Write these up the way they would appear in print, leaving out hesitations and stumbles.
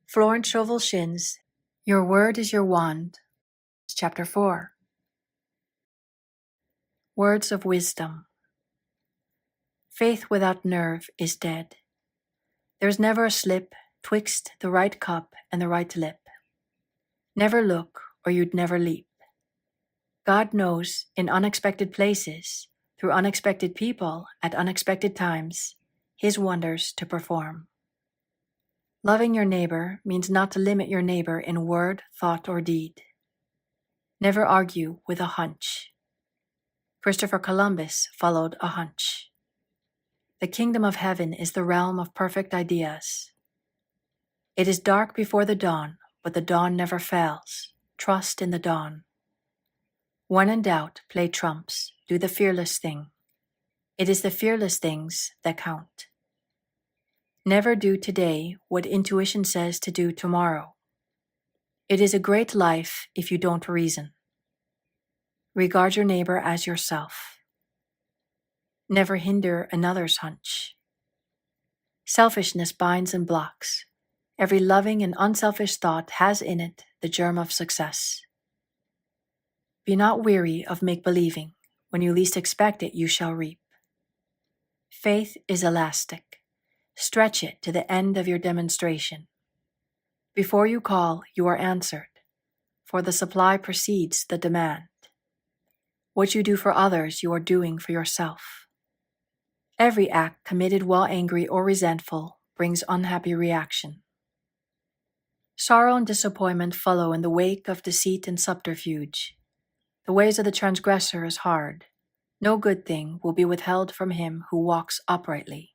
Florence Scovel Shinn's Your Word is Your Wand, Chapter 4. Words of Wisdom. Faith without nerve is dead. There's never a slip twixt the right cup and the right lip. Never look, or you'd never leap. God knows in unexpected places, through unexpected people at unexpected times, His wonders to perform. Loving your neighbor means not to limit your neighbor in word, thought, or deed. Never argue with a hunch. Christopher Columbus followed a hunch. The kingdom of heaven is the realm of perfect ideas. It is dark before the dawn, but the dawn never fails. Trust in the dawn. When in doubt, play trumps. Do the fearless thing. It is the fearless things that count. Never do today what intuition says to do tomorrow. It is a great life if you don't reason. Regard your neighbor as yourself. Never hinder another's hunch. Selfishness binds and blocks. Every loving and unselfish thought has in it the germ of success. Be not weary of make-believing. When you least expect it, you shall reap. Faith is elastic. Stretch it to the end of your demonstration. Before you call, you are answered, for the supply precedes the demand. What you do for others, you are doing for yourself. Every act committed while angry or resentful brings unhappy reaction. Sorrow and disappointment follow in the wake of deceit and subterfuge. The ways of the transgressor is hard. No good thing will be withheld from him who walks uprightly.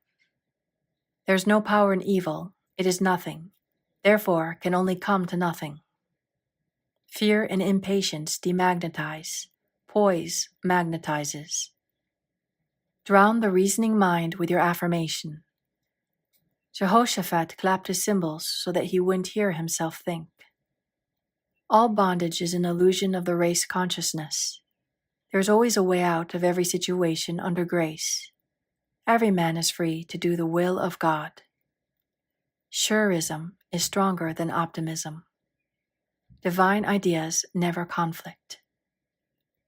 There is no power in evil, it is nothing, therefore can only come to nothing. Fear and impatience demagnetize, poise magnetizes. Drown the reasoning mind with your affirmation. Jehoshaphat clapped his cymbals so that he wouldn't hear himself think. All bondage is an illusion of the race consciousness. There is always a way out of every situation under grace. Every man is free to do the will of God. Surism is stronger than optimism. Divine ideas never conflict.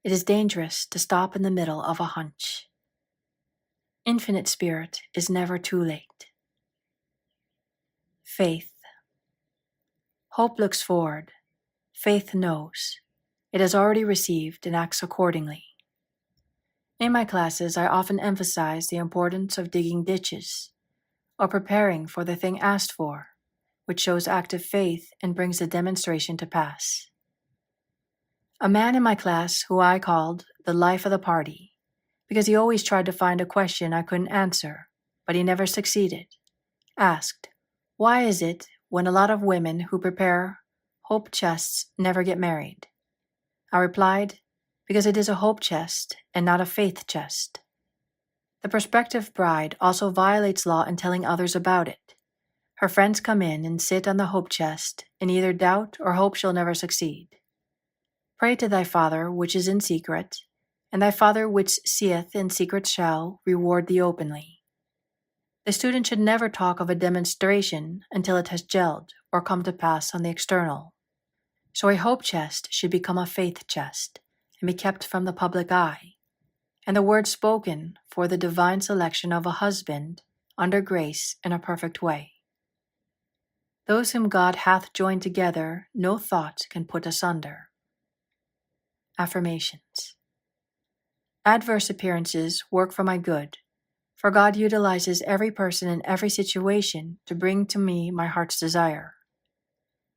It is dangerous to stop in the middle of a hunch. Infinite spirit is never too late. Faith. Hope looks forward. Faith knows. It has already received and acts accordingly. In my classes, I often emphasize the importance of digging ditches, or preparing for the thing asked for, which shows active faith and brings the demonstration to pass. A man in my class who I called the life of the party, because he always tried to find a question I couldn't answer, but he never succeeded, asked, "Why is it when a lot of women who prepare hope chests never get married?" I replied, "Because it is a hope chest and not a faith chest." The prospective bride also violates law in telling others about it. Her friends come in and sit on the hope chest and either doubt or hope she'll never succeed. Pray to thy Father which is in secret, and thy Father which seeth in secret shall reward thee openly. The student should never talk of a demonstration until it has gelled or come to pass on the external. So a hope chest should become a faith chest and be kept from the public eye, and the word spoken for the divine selection of a husband under grace in a perfect way. Those whom God hath joined together, no thought can put asunder. Affirmations. Adverse appearances work for my good, for God utilizes every person in every situation to bring to me my heart's desire.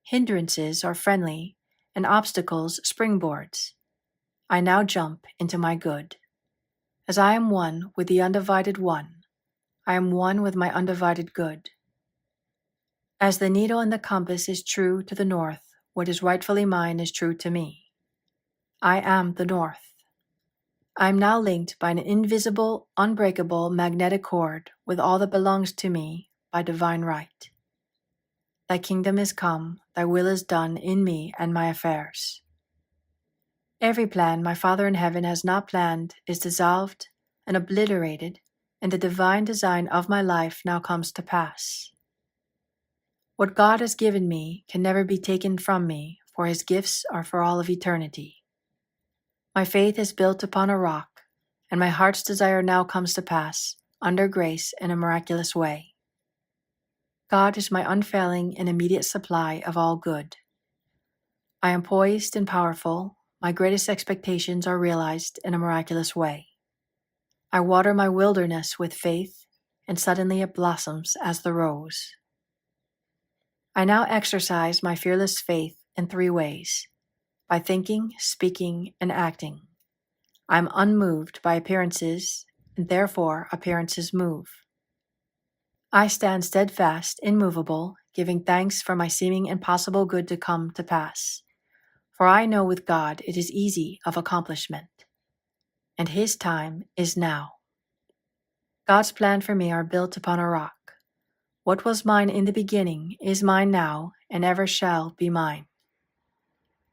Hindrances are friendly, and obstacles springboards. I now jump into my good. As I am one with the undivided one, I am one with my undivided good. As the needle in the compass is true to the north, what is rightfully mine is true to me. I am the north. I am now linked by an invisible, unbreakable magnetic cord with all that belongs to me by divine right. Thy kingdom is come, thy will is done in me and my affairs. Every plan my Father in heaven has not planned is dissolved and obliterated, and the divine design of my life now comes to pass. What God has given me can never be taken from me, for his gifts are for all of eternity. My faith is built upon a rock, and my heart's desire now comes to pass, under grace in a miraculous way. God is my unfailing and immediate supply of all good. I am poised and powerful. My greatest expectations are realized in a miraculous way. I water my wilderness with faith, and suddenly it blossoms as the rose. I now exercise my fearless faith in 3 ways: by thinking, speaking, and acting. I am unmoved by appearances, and therefore appearances move. I stand steadfast, immovable, giving thanks for my seeming impossible good to come to pass. For I know with God it is easy of accomplishment, and his time is now. God's plan for me are built upon a rock. What was mine in the beginning is mine now, and ever shall be mine.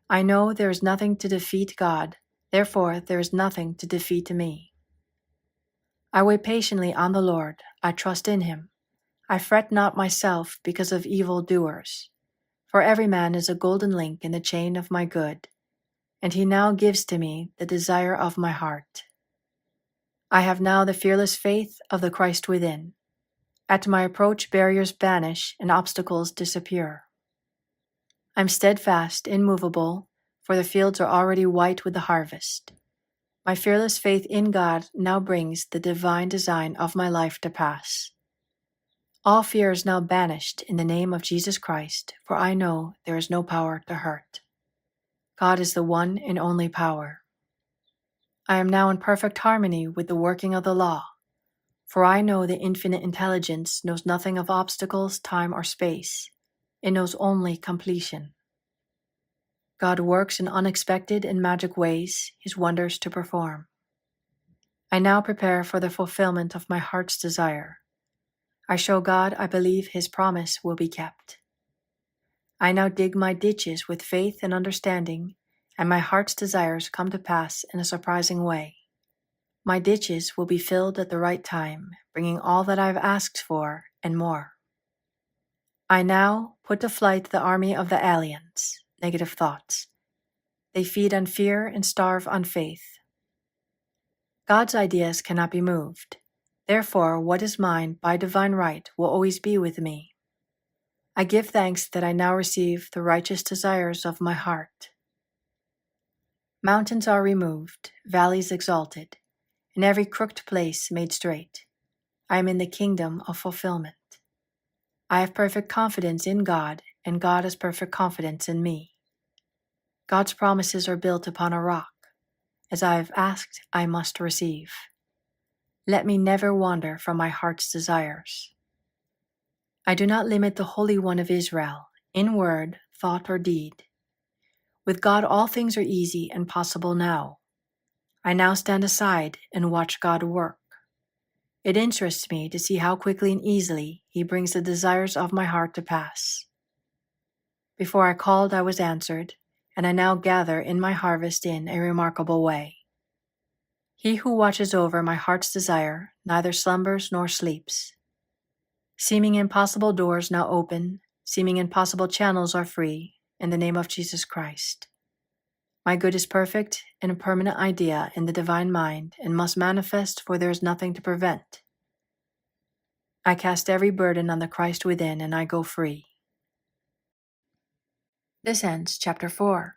I know there is nothing to defeat God, therefore there is nothing to defeat me. I wait patiently on the Lord, I trust in him. I fret not myself because of evil doers. For every man is a golden link in the chain of my good, and he now gives to me the desire of my heart. I have now the fearless faith of the Christ within. At my approach barriers vanish and obstacles disappear. I am steadfast, immovable, for the fields are already white with the harvest. My fearless faith in God now brings the divine design of my life to pass. All fear is now banished in the name of Jesus Christ, for I know there is no power to hurt. God is the one and only power. I am now in perfect harmony with the working of the law, for I know the infinite intelligence knows nothing of obstacles, time, or space. It knows only completion. God works in unexpected and magic ways, his wonders to perform. I now prepare for the fulfillment of my heart's desire. I show God I believe his promise will be kept. I now dig my ditches with faith and understanding, and my heart's desires come to pass in a surprising way. My ditches will be filled at the right time, bringing all that I have asked for and more. I now put to flight the army of the aliens, negative thoughts. They feed on fear and starve on faith. God's ideas cannot be moved. Therefore, what is mine by divine right will always be with me. I give thanks that I now receive the righteous desires of my heart. Mountains are removed, valleys exalted, and every crooked place made straight. I am in the kingdom of fulfillment. I have perfect confidence in God, and God has perfect confidence in me. God's promises are built upon a rock. As I have asked, I must receive. Let me never wander from my heart's desires. I do not limit the Holy One of Israel, in word, thought, or deed. With God all things are easy and possible now. I now stand aside and watch God work. It interests me to see how quickly and easily he brings the desires of my heart to pass. Before I called, I was answered, and I now gather in my harvest in a remarkable way. He who watches over my heart's desire neither slumbers nor sleeps. Seeming impossible doors now open, seeming impossible channels are free, in the name of Jesus Christ. My good is perfect and a permanent idea in the divine mind and must manifest, for there is nothing to prevent. I cast every burden on the Christ within and I go free. This ends chapter 4.